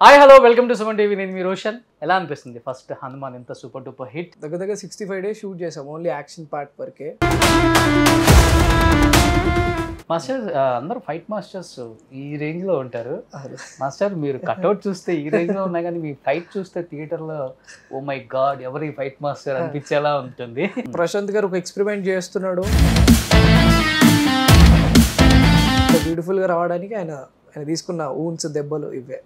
Hi hello welcome to Suman TV. నేను మీ రోషన్. ఎలా అనిపిస్తుంది ఫస్ట్ హనుమాన్ ఎంత సూపర్ డూపర్ హిట్? దగ్గర 65 డేస్ షూట్ చేసాం ఓన్లీ యాక్షన్ పార్ట్ వరకే. మాస్టర్ అందరూ ఫైట్ మాస్టర్స్ ఈ రేంజ్ లో ఉంటారు. మాస్టర్ మీరు కట్అవుట్ చూస్తే ఈ రేంజ్ లో ఉన్నా కానీ మీ ఫైట్ చూస్తే థియేటర్ లో ఓ మై గాడ్ ఎవరి ఫైట్ మాస్టర్ అనిపించేలా ఉంటుంది. ప్రశాంత్ గారు ఒక ఎక్స్పెరిమెంట్ చేస్తున్నాడు బ్యూటిఫుల్ గా రావడానికి. ఆయన తీసుకున్న ఊన్స్ దెబ్బలు ఇవే.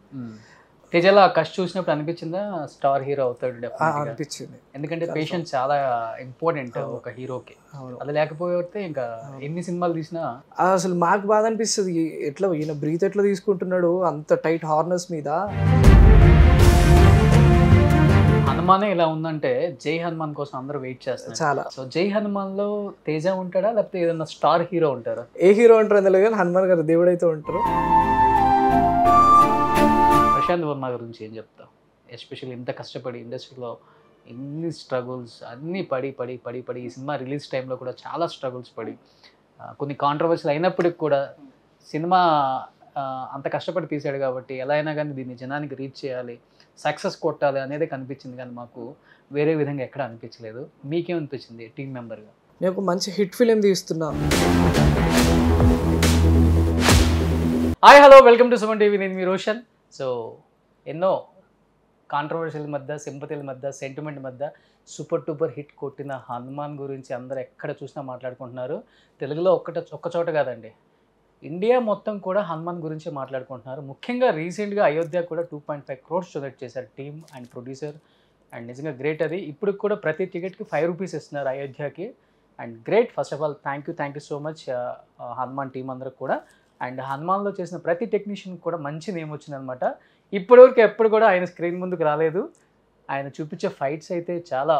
తేజలో కష్ట చూసినప్పుడు అనిపించిందా స్టార్ హీరో అవుతాడు? అనిపించింది. ఎందుకంటే పేషెన్స్ చాలా ఇంపార్టెంట్ ఒక హీరోకి. అది లేకపోతే ఇంకా ఎన్ని సినిమాలు తీసినా అసలు మాకు బాధ అనిపిస్తుంది. ఎట్లా ఈయన బ్రీత్ ఎట్లా తీసుకుంటున్నాడు అంత టైట్ హార్నెస్ మీద. హనుమానే ఇలా ఉందంటే జై హనుమాన్ కోసం అందరూ వెయిట్ చేస్తారు చాలా. సో జై హనుమాన్ లో తేజ ఉంటాడా లేకపోతే ఏదైనా స్టార్ హీరో ఉంటారా? ఏ హీరో ఉంటారు తెలియదు కానీ హనుమాన్ గారు దేవుడైతే ఉంటారు. ప్రశాంత్ వర్మ గురించి ఏం చెప్తావు? ఎస్పెషల్లీ ఇంత కష్టపడి ఇండస్ట్రీలో ఎన్ని స్ట్రగుల్స్ అన్నీ పడి ఈ సినిమా రిలీజ్ టైంలో కూడా చాలా స్ట్రగుల్స్ పడి కొన్ని కాంట్రవర్సీలు అయినప్పటికి కూడా సినిమా అంత కష్టపడి తీశాడు కాబట్టి ఎలా అయినా కానీ దీన్ని జనానికి రీచ్ చేయాలి, సక్సెస్ కొట్టాలి అనేది కనిపించింది. కానీ మాకు వేరే విధంగా ఎక్కడ అనిపించలేదు. మీకేమనిపించింది టీం మెంబర్గా? నేను ఒక మంచి హిట్ ఫిలిం తీస్తున్నా. Hi hello welcome to Suman TV. నేను మీ రోషన్. సో ఎన్నో కాంట్రవర్షియల్ మధ్య, సింపతిల మధ్య, సెంటిమెంట్ మధ్య సూపర్ టూపర్ హిట్ కొట్టిన హనుమాన్ గురించి అందరూ ఎక్కడ చూసినా మాట్లాడుకుంటున్నారు. తెలుగులో ఒక్క చోట కాదండి, ఇండియా మొత్తం కూడా హనుమాన్ గురించి మాట్లాడుకుంటున్నారు. ముఖ్యంగా రీసెంట్గా అయోధ్య కూడా 2.5 crores డొనేట్ చేశారు టీమ్ అండ్ ప్రొడ్యూసర్. అండ్ నిజంగా గ్రేట్ అది. ఇప్పుడు కూడా ప్రతి టికెట్కి 5 rupees ఇస్తున్నారు అయోధ్యకి. And great. First of all thank you so much Hanuman team అందరికి కూడా. అండ్ హనుమాన్లో చేసిన ప్రతి టెక్నీషియన్ కూడా మంచి నేమ్ వచ్చిందనమాట. ఇప్పటివరకు ఎప్పుడు కూడా ఆయన స్క్రీన్ ముందుకు రాలేదు. ఆయన చూపించే ఫైట్స్ అయితే చాలా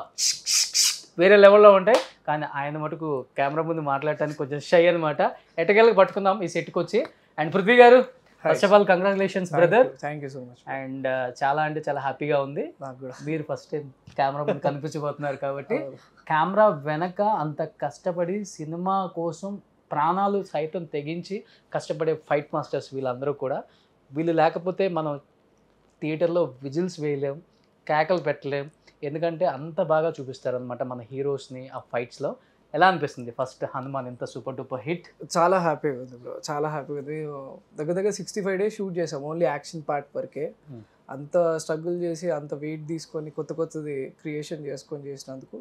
వేరే లెవెల్లో ఉంటాయి. కానీ ఆయన మటుకు కెమెరా ముందు మాట్లాడటానికి కొంచెం షై అనమాట. ఎటకెళ్ళకి పట్టుకుందాం ఈ సెట్కి వచ్చి. అండ్ పృథ్వీ గారు, first of all congratulations brother. Thank you so much. And చాలా అంటే చాలా హ్యాపీగా ఉంది. మీరు ఫస్ట్ టైం కెమెరా ముందు కనిపించబోతున్నారు కాబట్టి. కెమెరా వెనక అంత కష్టపడి సినిమా కోసం ప్రాణాలు సైతం తెగించి కష్టపడే ఫైట్ మాస్టర్స్ వీళ్ళందరూ కూడా. వీళ్ళు లేకపోతే మనం థియేటర్లో విజిల్స్ వేయలేం, కేకలు పెట్టలేం. ఎందుకంటే అంత బాగా చూపిస్తారనమాట మన హీరోస్ని ఆ ఫైట్స్లో. ఎలా అనిపిస్తుంది ఫస్ట్ హనుమాన్ ఎంత సూపర్ డూపర్ హిట్? చాలా హ్యాపీగా ఉంది బ్రో, చాలా హ్యాపీగా ఉంది. దగ్గర 65 డేస్ షూట్ చేసాం ఓన్లీ యాక్షన్ పార్ట్ వరకే. అంత స్ట్రగుల్ చేసి అంత వెయిట్ తీసుకొని కొత్తది క్రియేషన్ చేసుకొని చేసినందుకు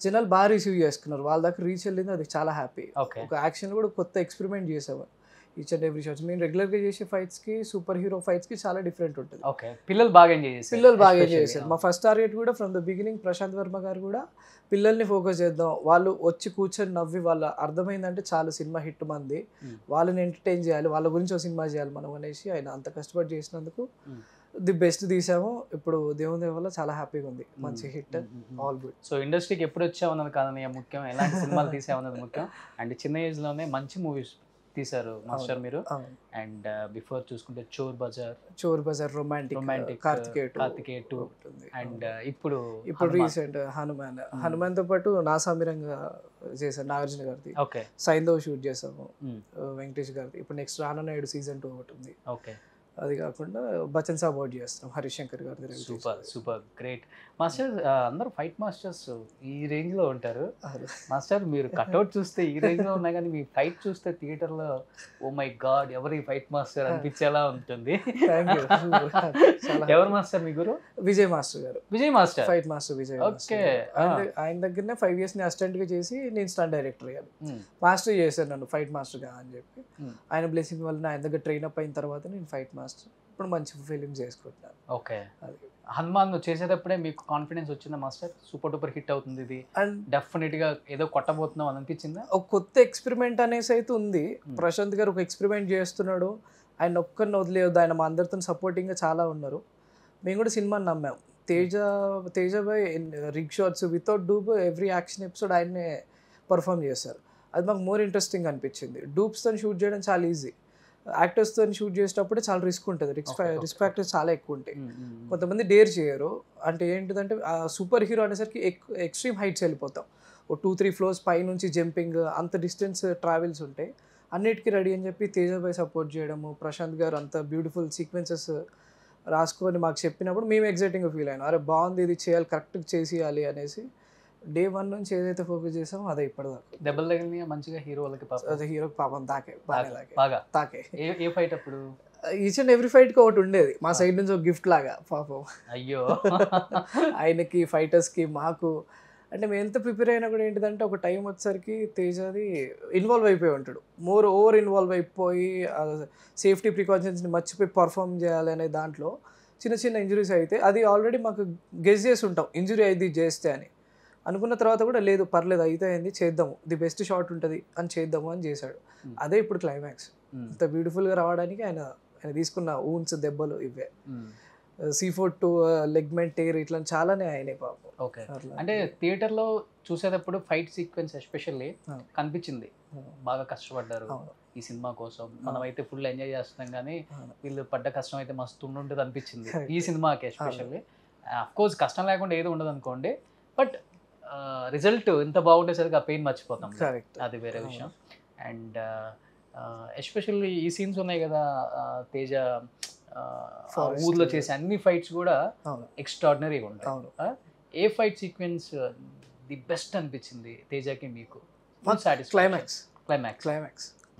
జనాలు బాగా రిసీవ్ చేసుకున్నారు. వాళ్ళ దగ్గర రీచ్ వెళ్ళింది, అది చాలా హ్యాపీ. ఒక యాక్షన్లో కూడా కొత్త ఎక్స్పెరిమెంట్ చేసాము. ఈచ్ అండ్ ఎవ్రీ షాట్స్ మేము రెగ్యులర్గా చేసే ఫైట్స్కి, సూపర్ హీరో ఫైట్స్కి చాలా డిఫరెంట్ ఉంటుంది. పిల్లలు బాగా ఎంజాయ్ చేశారు. మా ఫస్ట్ టార్గెట్ కూడా from the beginning Prasanth Varma garu కూడా పిల్లల్ని ఫోకస్ చేద్దాం, వాళ్ళు వచ్చి కూర్చొని నవ్వి వాళ్ళ అర్థమైందంటే చాలు సినిమా హిట్ మంది, వాళ్ళని ఎంటర్టైన్ చేయాలి, వాళ్ళ గురించి ఒక సినిమా చేయాలి మనం అనేసి ఆయన అంత కష్టపడి చేసినందుకు ది బెస్ట్ తీసాము. ఇప్పుడు దేవుని వల్ల చాలా హ్యాపీగా ఉంది. మంచి హిట్, ఆల్ గుడ్. సో ఇండస్ట్రీకి ఎప్పుడు వచ్చామన్నది కాదన్నయ్య ముఖ్యం, ఎలాంటి సినిమాలు తీసామన్నది ముఖ్యం. అండ్ చిన్న ఏజ్లోనే మంచి మూవీస్ తీశారు మాస్టర్ మీరు. అండ్ బిఫోర్ చూసుకుంటే చోర్ బజార్, రొమాంటిక్, కార్తికేయ 2. అండ్ ఇప్పుడు రీసెంట్ హనుమాన్ తో పాటు నాసామిరంగా చేశాను నాగార్జున గారిది. సైంధవ్ షూట్ చేసాము వెంకటేష్ గారిది. ఇప్పుడు నెక్స్ట్ రానున్నాడు సీజన్ 2 ఒకటి ఉంది. అది కాకుండా బచ్చన్ సాబ్ అవుట్ చేస్తాం హరిశంకర్ గారి. Super great. మాస్టర్ అందరూ ఫైట్ మాస్టర్స్ ఈ రేంజ్ లో ఉంటారు. మాస్టర్ మీరు కట్అవుట్ చూస్తే ఈ రేంజ్ లో ఉన్నా కానీ మీ ఫైట్ చూస్తే థియేటర్ లో ఓ మై గాడ్ ఎవరి ఫైట్ మాస్టర్ అనిపించేలా ఉంటుంది. ఎవరు మాస్టర్ మీ గురు? విజయ్ మాస్టర్ గారు. Vijay master fight master Vijay. Okay. ఆయన దగ్గరనే 5 years అసిస్టెంట్ గా చేసి నేను స్టంట్ డైరెక్టర్ అయ్యాను. మాస్టర్ చేశాను నన్ను ఫైట్ మాస్టర్ గా అని చెప్పి. ఆయన బ్లెస్సింగ్ వల్ల ఆయన దగ్గర ట్రైన్ అప్ అయిన తర్వాత నేను ఫైట్ మాస్టర్ ఇప్పుడు మంచి ఫిలిం చేసుకుంటున్నాను. ఓకే. హనుమాన్ చేసేటప్పుడే మీకు కాన్ఫిడెన్స్ వచ్చిందా మాస్టర్? సూపర్ డూపర్ హిట్ అవుతుంది ఇది, అండ్ డెఫినెట్ గా ఏదో కొట్టబోతున్నాం అని అనిపించిందా? ఒక కొత్త ఎక్స్పెరిమెంట్ అనేసి అయితే ఉంది. ప్రశాంత్ గారు ఒక ఎక్స్పెరిమెంట్ చేస్తున్నాడు, ఆయన ఒక్కరిని వదిలేదు. ఆయన మా అందరితో సపోర్టింగ్గా చాలా ఉన్నారు. మేము కూడా సినిమాని నమ్మాం. Teja by rig shots without dupe every action episode ఆయన్నే పర్ఫామ్ చేశారు. అది మాకు మోర్ ఇంట్రెస్టింగ్ అనిపించింది. డూప్స్తో షూట్ చేయడం చాలా ఈజీ, యాక్టర్స్తో షూట్ చేసేటప్పుడు చాలా రిస్క్ ఉంటుంది. రిస్క్ ఫ్యాక్టర్స్ చాలా ఎక్కువ ఉంటాయి. కొంతమంది డేర్ చేయరు. అంటే ఏంటిదంటే సూపర్ హీరో అనేసరికి ఎక్స్ట్రీమ్ హైట్స్ వెళ్ళిపోతాం. ఓ 2-3 floors పై నుంచి జంపింగ్, అంత డిస్టెన్స్ ట్రావెల్స్ ఉంటాయి. అన్నిటికీ రెడీ అని చెప్పి తేజ భాయ్ సపోర్ట్ చేయడము, ప్రశాంత్ గారు అంత బ్యూటిఫుల్ సీక్వెన్సెస్ రాసుకొని మాకు చెప్పినప్పుడు మేము ఎగ్జైటింగ్గా ఫీల్ అయినాం, అరే బాగుంది, ఇది చేయాలి, కరెక్ట్గా చేసేయాలి అనేసి డే 1 నుంచి ఏదైతే ఫోకస్ చేసామో అదే ఇప్పటిదాకా. దెబ్బలు తగిలినాయా మంచిగా హీరోలకి పాపం? అదే హీరోకి పాపం తాకే, బాగానే తాకే బాగా తాకే. ఏ ఫైట్ అప్పుడు? ఈచ్ అండ్ ఎవ్రీ ఫైట్కి ఒకటి ఉండేది మా సైడ్ నుంచి, ఒక గిఫ్ట్ లాగా పాపం. అయ్యో ఆయనకి, ఫైటర్స్కి, మాకు. అంటే మేము ఎంత ప్రిపేర్ అయినా కూడా ఏంటిదంటే ఒక టైం వచ్చేసరికి తేజది ఇన్వాల్వ్ అయిపోయి ఉంటాడు, ఓవర్ ఇన్వాల్వ్ అయిపోయి సేఫ్టీ ప్రికాషన్స్ని మర్చిపోయి పర్ఫామ్ చేయాలి అనే దాంట్లో చిన్న చిన్న ఇంజరీస్ అయితే అది ఆల్రెడీ మాకు గెస్ చేసి ఉంటాం, ఇంజరీ అయింది చేస్తే అని అనుకున్న తర్వాత కూడా లేదు పర్లేదు అయితే అయింది, చేద్దాము, ది బెస్ట్ షాట్ ఉంటుంది అని చేద్దాము అని చేశాడు. అదే ఇప్పుడు క్లైమాక్స్. ఇంత బ్యూటిఫుల్గా రావడానికి ఆయన తీసుకున్న ఊన్స్, దెబ్బలు ఇవే. C4 లెగ్మెంట్ టేర్ ఇట్లా చాలానే అయినాయి పాపం. ఓకే. అంటే థియేటర్లో చూసేటప్పుడు ఫైట్ సీక్వెన్స్ ఎస్పెషల్లీ కనిపించింది, బాగా కష్టపడ్డారు ఈ సినిమా కోసం. మనమైతే ఫుల్ ఎంజాయ్ చేస్తున్నాం కానీ వీళ్ళు పడ్డ కష్టం అయితే మస్తు ఉండుంటుంది అనిపించింది ఈ సినిమాకి ఎస్పెషల్లీ. అఫ్కోర్స్ కష్టం లేకుండా ఏదో ఉండదు అనుకోండి, బట్ రిజల్ట్ ఎంత బాగుండేసరికి ఆ పెయిన్ మర్చిపోతాం, అది వేరే విషయం. అండ్ ఎస్పెషల్లీ ఈ సీన్స్ ఉన్నాయి కదా తేజ ఊర్లో చేసే అన్ని ఫైట్స్ కూడా ఎక్స్ట్రాడినరీగా ఉంటాయి. ఏ ఫైట్ సీక్వెన్స్ ది బెస్ట్ అనిపించింది తేజకి మీకు?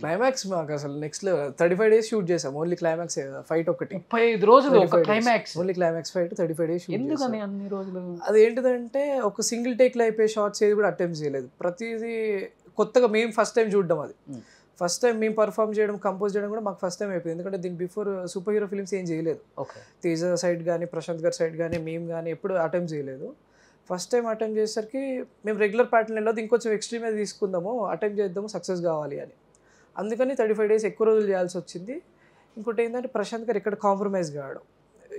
క్లైమాక్స్ మాకు అసలు నెక్స్ట్ 35 days షూట్ చేసాం, ఓన్లీ క్లైమాక్స్ ఫైట్ ఒకటి. 35 రోజులు ఒక climax, only climax fight 35 days shoot. ఎందుకని అన్ని రోజులు? అది ఏంటిదంటే ఒక సింగిల్ టేక్లో అయిపోయే షార్ట్స్ ఏది కూడా అటెంప్ట్ చేయలేదు, ప్రతిదీ కొత్తగా మేము ఫస్ట్ టైం చూడడం. అది ఫస్ట్ టైం మేము పర్ఫామ్ చేయడం, కంపోజ్ చేయడం కూడా మాకు ఫస్ట్ టైం అయిపోయింది, ఎందుకంటే దీని బిఫోర్ సూపర్ హీరో ఫిల్మ్స్ ఏం చేయలేదు. తేజ సైడ్ కానీ, ప్రశాంత్ గారి సైడ్ కానీ, మేము కానీ ఎప్పుడు అటెంప్ట్ చేయలేదు. ఫస్ట్ టైం అటెంప్ట్ చేసేసరికి మేము రెగ్యులర్ ప్యాటర్న్ వెళ్ళదు, ఇంకొంచెం ఎక్స్ట్రీమ్ అయితే తీసుకుందాము, అటెంప్ట్ చేద్దాము, సక్సెస్ కావాలి అని. అందుకని 35 days ఎక్కువ రోజులు చేయాల్సి వచ్చింది. ఇంకోటి ఏంటంటే ప్రశాంత్ గారు ఎక్కడ కాంప్రమైజ్ కావడం,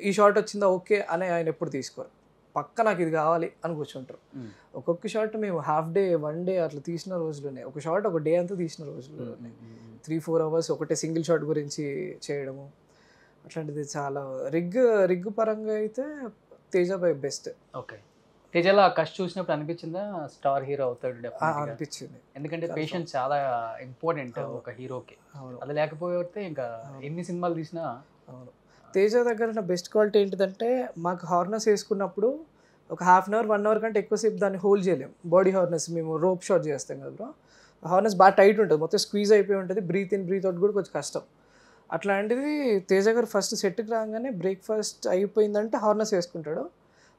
ఈ షాట్ వచ్చిందా ఓకే అని ఆయన ఎప్పుడు తీసుకోరు, పక్క నాకు ఇది కావాలి అని కూర్చుంటారు. ఒక్కొక్క షాట్ మేము హాఫ్ డే, 1 day అట్లా తీసిన రోజులున్నాయి, ఒక షాట్ ఒక డే అంతా తీసిన రోజులు ఉన్నాయి. 3-4 hours ఒకటే సింగిల్ షాట్ గురించి చేయడము అట్లాంటిది చాలా. రిగ్ పరంగా అయితే తేజ బై బెస్ట్. ఓకే. తేజలో ఆ కష్ట చూసినప్పుడు అనిపించిందా స్టార్ హీరో అవుతాడు? అనిపించింది, ఎందుకంటే పేషెన్స్ చాలా ఇంపార్టెంట్ ఒక హీరోకి, అది లేకపోతే ఇంకా ఎన్ని సినిమాలు తీసినా. తేజ దగ్గర ఉన్న బెస్ట్ క్వాలిటీ ఏంటిదంటే మాకు హార్నెస్ వేసుకున్నప్పుడు ఒక 1/2 hour 1 hour కంటే ఎక్కువసేపు దాన్ని హోల్డ్ చేయలేము. బాడీ హార్నెస్ మేము రోప్ షాట్ చేస్తాం కదా బ్రో, హార్నెస్ బాగా టైట్ ఉంటుంది, మొత్తం స్క్వీజ్ అయిపోయి ఉంటుంది, బ్రీత్ ఇన్ బ్రీత్ అవుట్ కూడా కొంచెం కష్టం. అట్లాంటిది తేజ గారు ఫస్ట్ సెట్కి రాగానే బ్రేక్ఫాస్ట్ అయిపోయిందంటే హార్నెస్ వేసుకుంటాడు,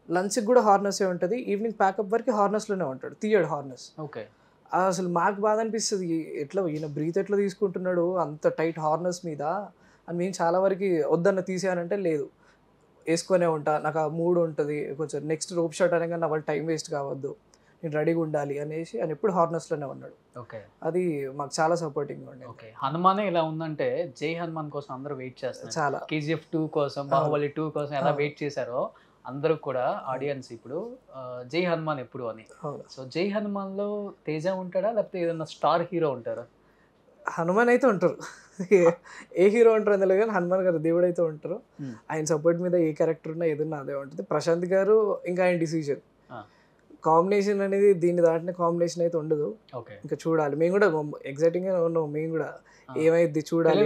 లంచ్కి కూడా హార్నెస్సే ఉంటుంది, ఈవినింగ్ ప్యాకప్ వరకు హార్నెస్లోనే ఉంటాడు, తీయడు హార్నెస్. ఓకే. అసలు మాకు బాధ అనిపిస్తుంది, ఎట్లా ఈయన బ్రీత్ ఎట్లా తీసుకుంటున్నాడు అంత టైట్ హార్నెస్ మీద అని. మేము చాలా వరకు వద్దన్న తీసేయాలంటే లేదు, వేసుకొనే ఉంటా, నాకు ఆ మూడ్ ఉంటుంది, కొంచెం నెక్స్ట్ రోప్ షాట్ అనగా నా వాళ్ళు టైం వేస్ట్ కావద్దు, నేను రెడీగా ఉండాలి అనేసి ఆయన ఎప్పుడు హార్నెస్లోనే ఉన్నాడు. ఓకే. అది మాకు చాలా సపోర్టింగ్ ఉండేది. ఓకే. హనుమానే ఇలా ఉందంటే జై హనుమాన్ కోసం అందరూ వెయిట్ చేస్తారు, చాలా. KGF 2 కోసం, బాహుబలి 2 కోసం ఎలా వెయిట్ చేశారో అందరూ కూడా ఆడియన్స్ ఇప్పుడు జై హనుమాన్ ఎప్పుడు అని. సో జై హనుమాన్లో తేజ ఉంటాడా లేకపోతే ఏదైనా స్టార్ హీరో ఉంటారా? హనుమాన్ అయితే ఉంటారు, ఏ హీరో ఉంటారు అందులో, కానీ హనుమాన్ గారు దేవుడు అయితే ఉంటారు. ఆయన సపోర్ట్ మీద ఏ క్యారెక్టర్ ఉన్నా ఏదన్నా అదే ఉంటుంది. ప్రశాంత్ గారు ఇంకా ఆయన డిసిజన్, కాంబినేషన్ అనేది దీన్ని దాటిన కాంబినేషన్ అయితే ఉండదు. ఇంకా చూడాలి, మేము కూడా ఎగ్జైటింగ్గా ఉన్నాం, మేము కూడా ఏమైంది చూడాలి,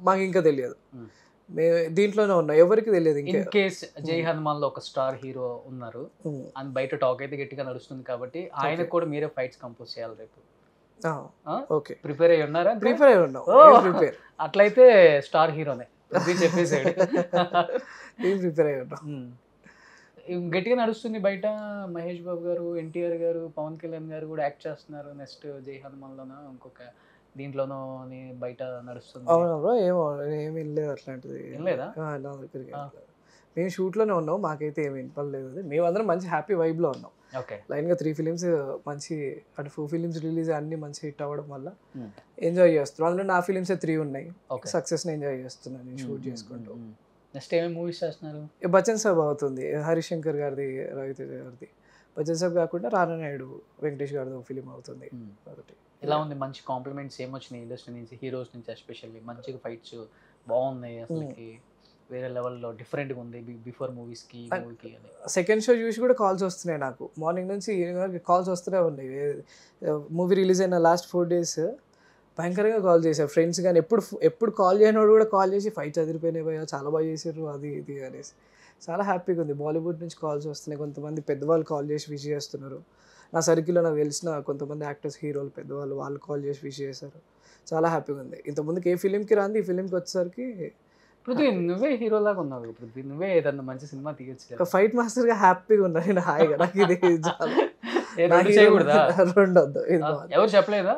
మాకు ఇంకా తెలియదు, మేము దీంట్లోనే ఉన్నాం, ఎవరికి తెలియదు. ఇంకా కేస్ జై హనుమాన్ లో ఒక స్టార్ హీరో ఉన్నారు అని బయట టాక్ అయితే గట్టిగా నడుస్తుంది కాబట్టి ఆయనకు కూడా మీరే ఫైట్స్ కంపోజ్ చేయాలి రేపు. ఓకే. ప్రిపేర్ అయ్యి ఉన్నారా? ప్రిపేర్ అయ్యి ఉన్నాం. అట్లయితే స్టార్ హీరోనే చెప్పేసాడు. ప్రిపేర్ అయ్యి ఉన్నాం. గట్టిగా నడుస్తుంది బయట, మహేష్ బాబు గారు, NTR గారు, పవన్ కళ్యాణ్ గారు కూడా యాక్ట్ చేస్తున్నారు నెక్స్ట్ జై హనుమాన్ లోనో ఇంకొక దీంట్లోనో అని బయట నడుస్తుంది. అవునా బ్రో? ఏమి లేదు అట్లాంటిది, లేదా నా దగ్గరికి. మేము షూట్లోనే ఉన్నాం, మాకైతే ఏమి వినపడలేదు. మేమందరం మంచి హ్యాపీ వైబ్లో ఉన్నాం. లైన్గా 3 films మంచి, అటు 4 films రిలీజ్ అన్ని మంచి హిట్ అవ్వడం వల్ల ఎంజాయ్ చేస్తున్నాం. అందులో నా ఫిలిమ్సే 3 ఉన్నాయి, సక్సెస్ని ఎంజాయ్ చేస్తున్నాను నేను షూట్ చేసుకుంటూ. నెక్స్ట్ ఏమేమి మూవీస్ చేస్తున్నారు? బచ్చన్ సాబ్ అవుతుంది, హరిశంకర్ గారిది, రవితేజ గారిది. బచ్చన్ సాబ్ కాకుండా రానానాయుడు వెంకటేష్ గారిది ఒక ఫిలిం అవుతుంది. ఒకటి ఎలా ఉంది? మంచి కాంప్లిమెంట్స్ ఏమొచ్చినాయి ఇండస్ట్రీ నుంచి, హీరోస్ నుంచి ఎస్పెషల్లీ? మంచిగా ఫైట్స్ బాగున్నాయి, అసలుకి వేరే లెవెల్లో డిఫరెంట్గా ఉంది బిఫోర్ మూవీస్కి మూవీకి అని. సెకండ్ షో చూసి కూడా కాల్స్ వస్తున్నాయి నాకు, మార్నింగ్ నుంచి ఈవినింగ్ వరకు కాల్స్ వస్తూనే ఉన్నాయి. మూవీ రిలీజ్ అయిన లాస్ట్ 4 days భయంకరంగా కాల్ చేశారు ఫ్రెండ్స్ కానీ ఎప్పుడు కాల్ చేయనోడు కూడా కాల్ చేసి ఫైట్ చదిరిపోయినాయి భయ్యా చాలా బాగా చేశారు అది ఇది అనేసి చాలా హ్యాపీగా ఉంది. బాలీవుడ్ నుంచి కాల్స్ వస్తున్నాయి, కొంతమంది పెద్దవాళ్ళు కాల్ చేసి విష్ చేస్తున్నారు. నా సర్కిల్లో నాకు తెలిసిన కొంతమంది యాక్టర్స్ హీరోలు పెద్దవాళ్ళు వాళ్ళు కాల్ చేసి విష్ చేశారు. చాలా హ్యాపీగా ఉంది. ఇంతకుముందుకు ఏ ఫిలింకి రాంది ఈ ఫిలింకి వచ్చేసరికి పృథ్వీ నువ్వే హీరోలాగా ఉన్నావు పృథ్వీ, నువ్వే ఏదన్నా మంచి సినిమా తీయొచ్చు ఒక ఫైట్ మాస్టర్గా హ్యాపీగా ఉన్నా నేను హాయిగా. నాకు ఇది చాలా రెండు చేయకూడదా? రెండు వద్దు ఇది ఎవరు చెప్పలేదా?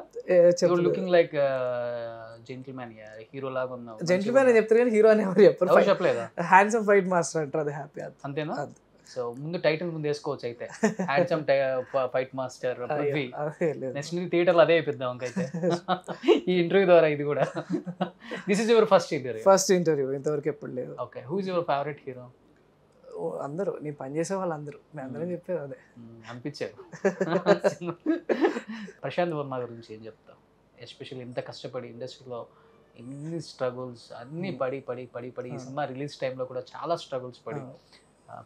చెప్పలేదు. లుకింగ్ లైక్ జెంటిల్మ్యాన్ హీరో లాగా ఉన్నావు. జెంటిల్మెన్ అని చెప్తారు కానీ హీరో అని ఎవరు చెప్పరు. ఎవరు చెప్పలేదా? హ్యాండ్సమ్ ఫైట్ మాస్టర్ అంటారు, అది హ్యాపీ. అంతేనా? సో ముందు టైటిల్ ముందు వేసుకోవచ్చు అయితే, handsome fight master Prithvi. Next థియేటర్లో అదే అయిపోద్దాం ఇంకైతే ఈ ఇంటర్వ్యూ ద్వారా. ఇది కూడా this is your first interview, ఇంతవరకు ఎప్పుడు లేదు. Okay, who is your favourite hero? అందరూ నేను పనిచేసే వాళ్ళు అందరూ, మేము అందరం చెప్పేది అదే అనిపించారు. ప్రశాంత్ వర్మ గురించి ఏం చెప్తావు? ఎస్పెషల్లీ ఇంత కష్టపడి ఇండస్ట్రీలో ఎన్ని స్ట్రగుల్స్ అన్నీ పడి పడి పడి పడి ఈ సినిమా రిలీజ్ టైంలో కూడా చాలా స్ట్రగుల్స్ పడి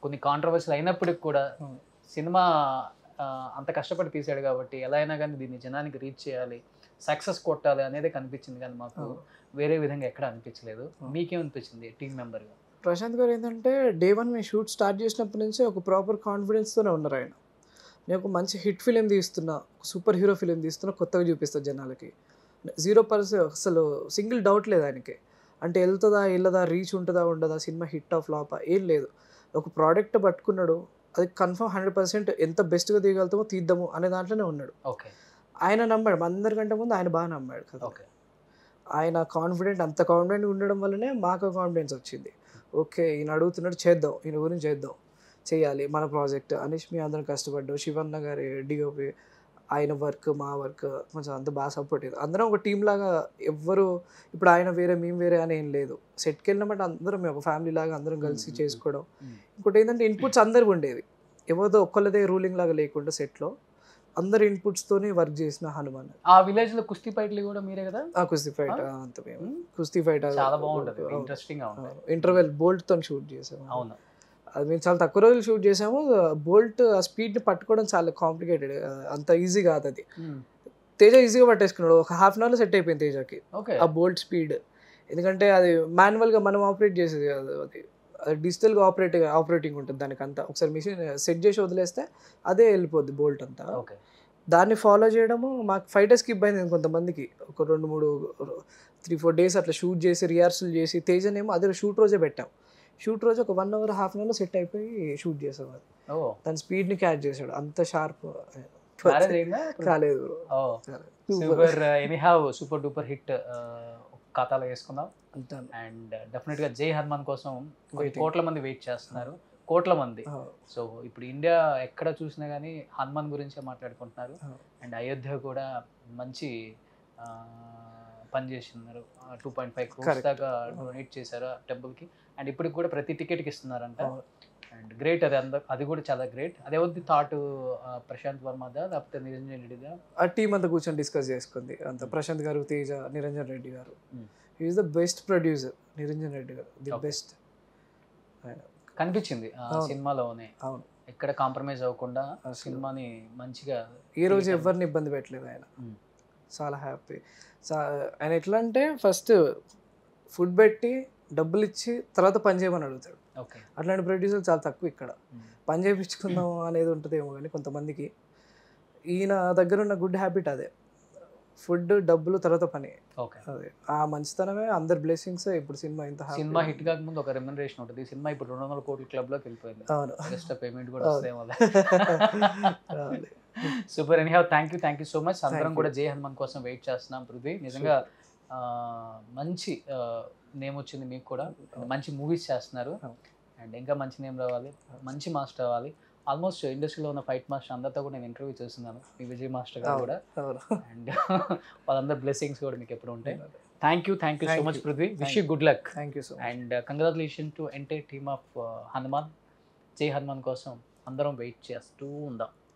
కొన్ని కాంట్రవర్సీలు అయినప్పటికి కూడా సినిమా అంత కష్టపడి తీశాడు కాబట్టి ఎలా అయినా కానీ దీన్ని జనానికి రీచ్ చేయాలి, సక్సెస్ కొట్టాలి అనేది కనిపించింది. కానీ మాకు వేరే విధంగా ఎక్కడ అనిపించలేదు. మీకేమనిపించింది టీం మెంబర్గా? ప్రశాంత్ గారు ఏంటంటే డే వన్ మేము షూట్ స్టార్ట్ చేసినప్పటి నుంచి ఒక ప్రాపర్ కాన్ఫిడెన్స్తోనే ఉన్నారు ఆయన. నేను ఒక మంచి హిట్ ఫిలిం తీస్తున్నా, సూపర్ హీరో ఫిలిం తీస్తున్నా, కొత్తగా చూపిస్తా జనాలకి. 0% అసలు సింగిల్ డౌట్ లేదు ఆయనకి. అంటే వెళ్తుందా వెళ్ళదా, రీచ్ ఉంటుందా ఉండదా, సినిమా హిట్ ఆఫ్ ఫ్లాపా ఏం లేదు. ఒక ప్రోడక్ట్ పట్టుకున్నాడు, అది కన్ఫర్మ్ 100% ఎంత బెస్ట్గా తీయగలుగుతామో తీద్దాము అనే దాంట్లోనే ఉన్నాడు. ఓకే, ఆయన నమ్మాడు, అందరికంటే ముందు ఆయన బాగా నమ్మాడు కదా. ఓకే, ఆయన అంత కాన్ఫిడెంట్గా ఉండడం వల్లనే మాకు కాన్ఫిడెన్స్ వచ్చింది. ఓకే ఈయన అడుగుతున్నాడు చేద్దాం, ఈయన గురించి చేయాలి మన ప్రాజెక్ట్ అనేసి మేము అందరం కష్టపడ్డాం. శివన్న గారి డిఓపి, ఆయన వర్క్ మా వర్క్ కొంచెం అంత బాగా సపోర్ట్ అయ్యింది. అందరం ఒక టీం లాగా, ఎవ్వరు ఇప్పుడు ఆయన వేరే మేము వేరే అని ఏం లేదు. సెట్కి వెళ్ళినప్పుడు అందరం ఒక ఫ్యామిలీ లాగా అందరం కలిసి చేసుకోవడం. ఇంకోటి ఏంటంటే ఇన్పుట్స్ అందరికి ఉండేవి, ఎవరిదో ఒక్కళ్ళదే రూలింగ్ లాగా లేకుండా సెట్లో అందరు ఇన్పుట్స్తోనే వర్క్ చేసిన హనుమాన్. ఆ విలేజ్ లో కుస్తీ ఫైట్లు కూడా మీరే కదా? కుస్తీ ఫైట్ అంత మేము కుస్తీ ఫైట్ చాలా బాగుంటది, ఇంట్రెస్టింగ్ గా ఉంటుంది. ఇంటర్వెల్ బోల్ట్ తో షూట్ చేసాము. అవును, అది మేము చాలా తక్కువ రోజులు షూట్ చేసాము. బోల్ట్ ఆ స్పీడ్ని పట్టుకోవడం చాలా కాంప్లికేటెడ్, అంత ఈజీ కాదు అది. తేజ ఈజీగా పట్టేసుకున్నాడు, ఒక హాఫ్ అన్ అవర్లో సెట్ అయిపోయింది తేజకి ఆ బోల్ట్ స్పీడ్. ఎందుకంటే అది మాన్యువల్గా మనం ఆపరేట్ చేసేది కాదు, అది డిజిటల్గా ఆపరేటింగ్ ఉంటుంది దానికి అంతా. ఒకసారి మిషన్ సెట్ చేసి వదిలేస్తే అదే వెళ్ళిపోద్ది బోల్ట్ అంతా. దాన్ని ఫాలో చేయడము మాకు ఫైటర్స్ స్కిప్ అయింది కొంతమందికి. ఒక 3-4 డేస్ అట్లా షూట్ చేసి రిహార్సల్ చేసి, తేజనేమో అదే షూట్ రోజే పెట్టాం. షూట్ రోజు ఒక 1 hour, హాఫ్ అన్ అవర్లో సెట్ అయిపోయి షూట్ చేసాం. అది దాని స్పీడ్ని క్యాచ్ చేశాడు, అంత షార్ప్ కాలేదు. సూపర్ డూపర్ హిట్ ఖాతాలో వేసుకుందాం. అండ్ డెఫినెట్గా జై హనుమాన్ కోసం కోట్ల మంది వెయిట్ చేస్తున్నారు, కోట్ల మంది. సో ఇప్పుడు ఇండియా ఎక్కడ చూసినా కానీ హనుమాన్ గురించే మాట్లాడుకుంటున్నారు. అండ్ అయోధ్య కూడా మంచి పని చేస్తున్నారు, 2.5 crores దాకా డొనేట్ చేశారు టెంపుల్కి. అండ్ ఇప్పటికి కూడా ప్రతి టికెట్కి ఇస్తున్నారంట. అండ్ గ్రేట్, అది కూడా చాలా గ్రేట్. అదేవద్ది థాట్ ప్రశాంత్ వర్మదా లేకపోతే నిరంజన్ రెడ్డిదా? ఆ టీం అంతా కూర్చొని డిస్కస్ చేసుకుంది అంత. ప్రశాంత్ గారు, తేజ, నిరంజన్ రెడ్డి గారు. Is the best producer Niranjan Reddy గారు, ది బెస్ట్ కనిపించింది సినిమాలోనే. అవును, ఎక్కడ కాంప్రమైజ్ అవ్వకుండా సినిమాని మంచిగా, ఈ రోజు ఎవరిని ఇబ్బంది పెట్టలేదు ఆయన. చాలా హ్యాపీ. ఆయన ఎట్లా అంటే ఫస్ట్ ఫుడ్ పెట్టి డబ్బులు ఇచ్చి తర్వాత పని చేయమని అడుగుతాడు. అట్లాంటి ప్రొడ్యూసర్ చాలా తక్కువ ఇక్కడ. పని చేయించుకుందాం అనేది ఉంటుందేమో కానీ కొంతమందికి. ఈయన దగ్గర ఉన్న గుడ్ హ్యాబిట్ అదే, ఫుడ్ డబ్బులు తర్వాత పని. అదే ఆ మంచితనమే, అందరి బ్లెస్సింగ్స్. ఇప్పుడు సినిమా ఇంత సినిమా హిట్ కాకముందు ఒక రెమ్యునరేషన్ ఉంటుంది, సినిమా ఇప్పుడు 200 కోట్ల క్లబ్లోకి వెళ్ళిపోయింది. అవును, ఎక్స్ట్రా పేమెంట్ కూడా వస్తేమో. Super. Anyhow thank you so much. అందరం కూడా జై హనుమాన్ కోసం వెయిట్ చేస్తున్నాం. పృథ్వీ నిజంగా మంచి నేమ్ వచ్చింది మీకు కూడా, మంచి మూవీస్ చేస్తున్నారు. అండ్ ఇంకా మంచి నేమ్ రావాలి, మంచి మాస్టర్ అవ్వాలి. ఆల్మోస్ట్ ఇండస్ట్రీలో ఉన్న ఫైట్ మాస్టర్ అందరితో కూడా నేను ఇంటర్వ్యూ చేస్తున్నాను, మీ విజయ్ మాస్టర్ గారు కూడా. అండ్ వాళ్ళందరూ బ్లెస్సింగ్స్ కూడా మీకు ఎప్పుడు ఉంటాయి. Thank you so much Prithvi. Wish you good luck. Thank you so much. And congratulation to entire team of Hanuman. జై హనుమాన్ కోసం అందరం వెయిట్ చేస్తూ ఉందాం.